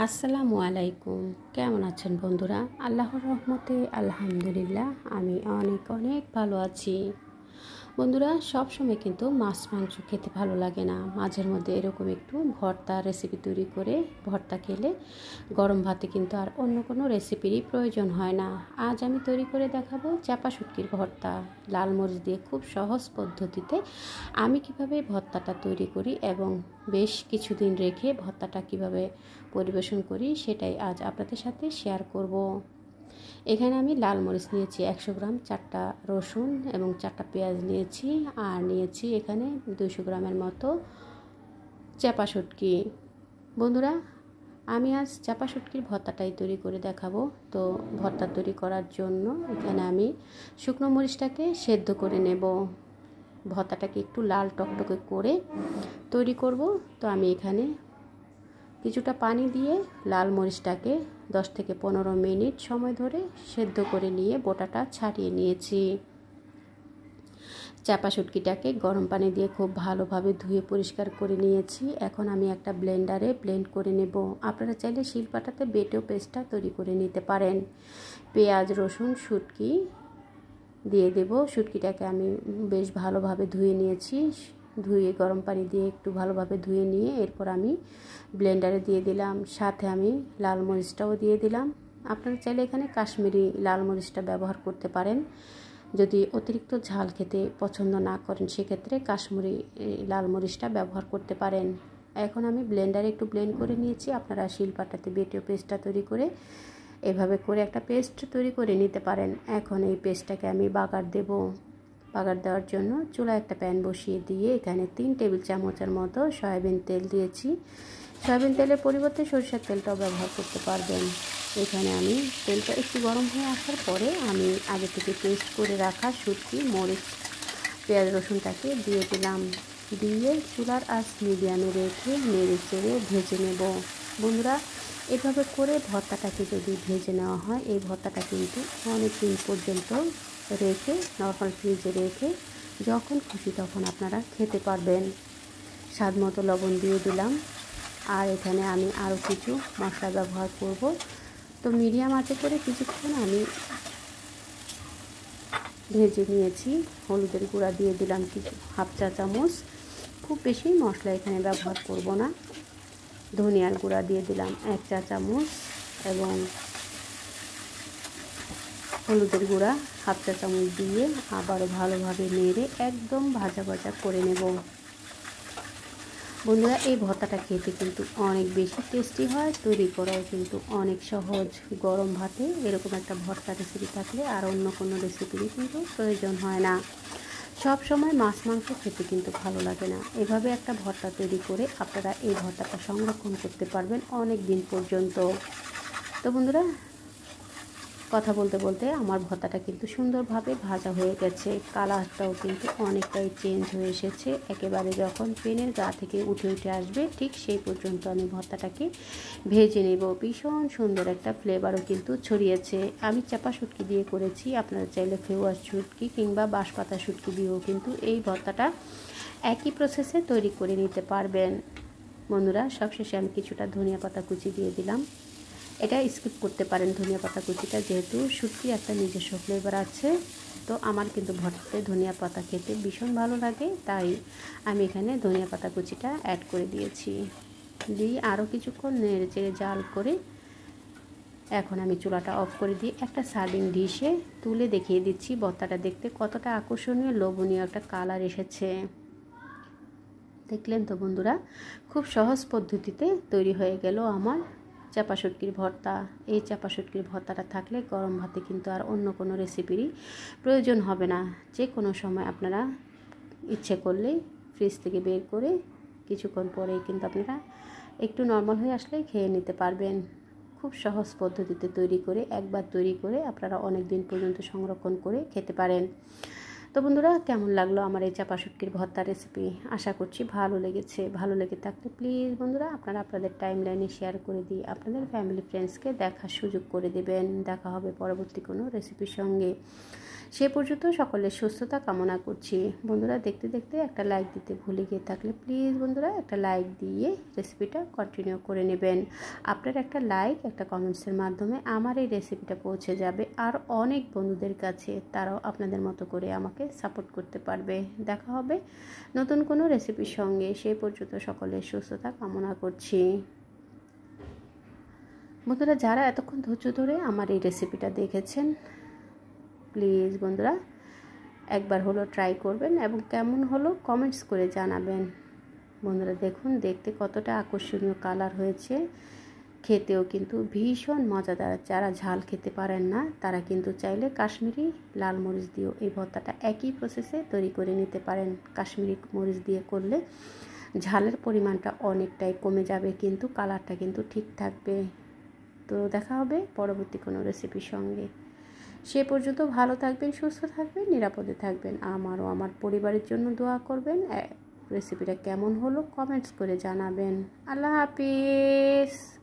আসসালামু আলাইকুম। কেমন আছেন বন্ধুরা? আল্লাহর রহমতে আলহামদুলিল্লাহ আমি অনেক অনেক ভালো আছি। বন্ধুরা, সবসময় কিন্তু মাছ মাংস খেতে ভালো লাগে না, মাঝের মধ্যে এরকম একটু ভর্তা রেসিপি তৈরি করে ভর্তা খেলে গরম ভাতে কিন্তু আর অন্য কোনো রেসিপিরই প্রয়োজন হয় না। আজ আমি তৈরি করে দেখাবো চাপা শুটকির ভর্তা লাল মরিচ দিয়ে। খুব সহজ পদ্ধতিতে আমি কিভাবে ভর্তাটা তৈরি করি এবং বেশ কিছুদিন রেখে ভর্তাটা কিভাবে পরিবেশন করি সেটাই আজ আপনাদের সাথে শেয়ার করব। এখানে আমি লাল মরিচ নিয়েছি 100 গ্রাম, 4টা রসুন এবং 4টা পেঁয়াজ নিয়েছি, আর নিয়েছি এখানে 200 গ্রামের মতো চাপা শুটকি। বন্ধুরা, আমি আজ চাপা শুটকির ভর্তাটাই তৈরি করে দেখাবো। তো ভর্তা তৈরি করার জন্য এখানে আমি শুকনো মরিচটাকে সেদ্ধ করে নেব। ভর্তাটাকে একটু লাল টকটকে করে তৈরি করব। তো আমি এখানে কিছুটা পানি দিয়ে লাল মরিচটাকে 10 থেকে 15 মিনিট সময় ধরে সেদ্ধ করে নিয়ে বোটাটা ছাড়িয়ে নিয়েছি। চাপা শুটকিটাকে গরম পানি দিয়ে খুব ভালোভাবে ধুয়ে পরিষ্কার করে নিয়েছি। এখন আমি একটা ব্লেন্ডারে ব্লেন্ড করে নেব। আপনারা চাইলে শিলপাটাতে বেটেও পেস্টটা তৈরি করে নিতে পারেন। পেঁয়াজ, রসুন, শুটকি দিয়ে দেব। শুটকিটাকে আমি বেশ ভালোভাবে ধুয়ে নিয়েছি। ধুয়ে গরম পানি দিয়ে একটু ভালোভাবে ধুয়ে নিয়ে এরপর আমি ব্লেন্ডারে দিয়ে দিলাম। সাথে আমি লাল মরিচটাও দিয়ে দিলাম। আপনারা চাইলে এখানে কাশ্মীরি লাল মরিচটা ব্যবহার করতে পারেন। যদি অতিরিক্ত ঝাল খেতে পছন্দ না করেন সেক্ষেত্রে কাশ্মীরি লাল মরিচটা ব্যবহার করতে পারেন। এখন আমি ব্লেন্ডারে একটু ব্লেন্ড করে নিয়েছি। আপনারা শিলপাটাতে বেটেও পেস্টটা তৈরি করে এভাবে করে একটা পেস্ট তৈরি করে নিতে পারেন। এখন এই পেস্টটাকে আমি বাগার দেব। বাগার দেওয়ার জন্য চুলায় একটা প্যান বসিয়ে দিয়ে এখানে 3 টেবিল চামচের মতো সয়াবিন তেল দিয়েছি। সয়াবিন তেলের পরিবর্তে সরিষার তেলটাও ব্যবহার করতে পারবেন। এখানে আমি তেলটা একটু গরম হয়ে আসার পরে আমি আগে থেকে পেস্ট করে রাখা শুটকি, মরিচ, পেঁয়াজ, রসুনটাকে দিয়ে দিলাম। দিয়ে চুলার আঁচ মিডিয়ামে রেখে নেড়ে চেড়ে ভেজে নেব। বন্ধুরা, এভাবে করে ভর্তাটাকে যদি ভেজে নেওয়া হয় এই ভর্তাটা কিন্তু অনেক দিন পর্যন্ত রেখে নর্মাল ফ্রিজে রেখে যখন খুশি তখন আপনারা খেতে পারবেন। স্বাদ মতো লবণ দিয়ে দিলাম। আর এখানে আমি আরও কিছু মশলা ব্যবহার করব। তো মিডিয়াম আঁচে করে কিছুক্ষণ আমি ভেজে নিয়েছি। হলুদের গুঁড়া দিয়ে দিলাম কিছু হাফ চা চামচ, খুব বেশি মশলা এখানে ব্যবহার করব না। ধনিয়ার গুঁড়া দিয়ে দিলাম 1 চা চামচ এবং হলুদের গুঁড়া হাফ চা চামচ দিয়ে আবারও ভালোভাবে নেড়ে একদম ভাজা ভাজা করে নেব। বন্ধুরা, এই ভর্তাটা খেতে কিন্তু অনেক বেশি টেস্টি হয়, তৈরি করাও কিন্তু অনেক সহজ। গরম ভাতে এরকম একটা ভর্তা রেসিপি থাকলে আর অন্য কোনো রেসিপিরই কিন্তু প্রয়োজন হয় না। সব সময় মাছ মাংস খেতে কিন্তু ভালো লাগে না। এভাবে একটা ভর্তা তৈরি করে আপনারা এই ভর্তাটা সংরক্ষণ করতে পারবেন অনেক দিন পর্যন্ত। তো বন্ধুরা, কথা বলতে বলতে আমার ভর্তাটা কিন্তু সুন্দরভাবে ভাজা হয়ে গেছে। কালারটাও কিন্তু অনেকটাই চেঞ্জ হয়ে এসেছে। একেবারে যখন পেনের গা থেকে উঠে উঠে আসবে ঠিক সেই পর্যন্ত আমি ভর্তাটাকে ভেজে নেব। ভীষণ সুন্দর একটা ফ্লেভারও কিন্তু ছড়িয়েছে। আমি চাপা শুটকি দিয়ে করেছি। আপনারা চাইলে ফেওয়ার শুটকি কিংবা বাঁশপাতা শুটকি দিয়েও কিন্তু এই ভর্তাটা একই প্রসেসে তৈরি করে নিতে পারবেন। বন্ধুরা, সবশেষে আমি কিছুটা ধনিয়া পাতা কুচি দিয়ে দিলাম। এটা স্কিপ করতে পারেন ধনিয়া পাতা কুচিটা, যেহেতু শুটকি একটা নিজস্ব ফ্লেভার আছে। তো আমার কিন্তু ভর্তাতে ধনিয়া পাতা খেতে ভীষণ ভালো লাগে, তাই আমি এখানে ধনিয়া পাতা কুচিটা অ্যাড করে দিয়েছি। দিয়ে আরও কিছুক্ষণ নেড়ে চেড়ে জাল করে এখন আমি চুলাটা অফ করে দিয়ে একটা সার্ভিং ডিশে তুলে দেখিয়ে দিচ্ছি ভর্তাটা দেখতে কতটা আকর্ষণীয়, লোভনীয় একটা কালার এসেছে। দেখলেন তো বন্ধুরা, খুব সহজ পদ্ধতিতে তৈরি হয়ে গেল আমার চাপা শুটকির ভর্তা। এই চাপা শুটকির ভর্তাটা থাকলে গরম ভাতে কিন্তু আর অন্য কোনো রেসিপিরই প্রয়োজন হবে না। যে কোনো সময় আপনারা ইচ্ছে করলেই ফ্রিজ থেকে বের করে কিছুক্ষণ পরেই কিন্তু আপনারা একটু নর্মাল হয়ে আসলেই খেয়ে নিতে পারবেন। খুব সহজ পদ্ধতিতে তৈরি করে একবার তৈরি করে আপনারা অনেক দিন পর্যন্ত সংরক্ষণ করে খেতে পারেন। তো বন্ধুরা, কেমন লাগলো আমার এই চাপা শুটকির ভর্তা রেসিপি? আশা করছি ভালো লেগেছে। ভালো লেগে থাকলে প্লিজ বন্ধুরা আপনারা আপনাদের টাইমলাইনে শেয়ার করে দিয়ে আপনাদের ফ্যামিলি ফ্রেন্ডসকে দেখার সুযোগ করে দেবেন। দেখা হবে পরবর্তী কোনো রেসিপির সঙ্গে। সে পর্যন্ত সকলের সুস্থতা কামনা করছি। বন্ধুরা, দেখতে দেখতে একটা লাইক দিতে ভুলে গিয়ে থাকলে প্লিজ বন্ধুরা একটা লাইক দিয়ে রেসিপিটা কন্টিনিউ করে নেবেন। আপনার একটা লাইক, একটা কমেন্টসের মাধ্যমে আমার এই রেসিপিটা পৌঁছে যাবে আর অনেক বন্ধুদের কাছে। তারাও আপনাদের মতো করে আমাকে সাপোর্ট করতে পারবে। দেখা হবে নতুন কোনো রেসিপির সঙ্গে। সে পর্যন্ত সকলের সুস্থতা কামনা করছি। বন্ধুরা, যারা এতক্ষণ ধৈর্য ধরে আমার এই রেসিপিটা দেখেছেন, প্লিজ বন্ধুরা একবার হলো ট্রাই করবেন এবং কেমন হলো কমেন্টস করে জানাবেন। বন্ধুরা দেখুন, দেখতে কতটা আকর্ষণীয় কালার হয়েছে, খেতেও কিন্তু ভীষণ মজাদার। যারা ঝাল খেতে পারেন না তারা কিন্তু চাইলে কাশ্মীরি লাল মরিচ দিয়েও এই ভর্তাটা একই প্রসেসে তৈরি করে নিতে পারেন। কাশ্মীরি মরিচ দিয়ে করলে ঝালের পরিমাণটা অনেকটাই কমে যাবে, কিন্তু কালারটা কিন্তু ঠিক থাকবে। তো দেখা হবে পরবর্তী কোনো রেসিপির সঙ্গে। সে পর্যন্ত ভালো থাকবেন, সুস্থ থাকবেন, নিরাপদে থাকবেন। আমারও আমার পরিবারের জন্য দোয়া করবেন। রেসিপিটা কেমন হলো কমেন্টস করে জানাবেন। আল্লাহ হাফিজ।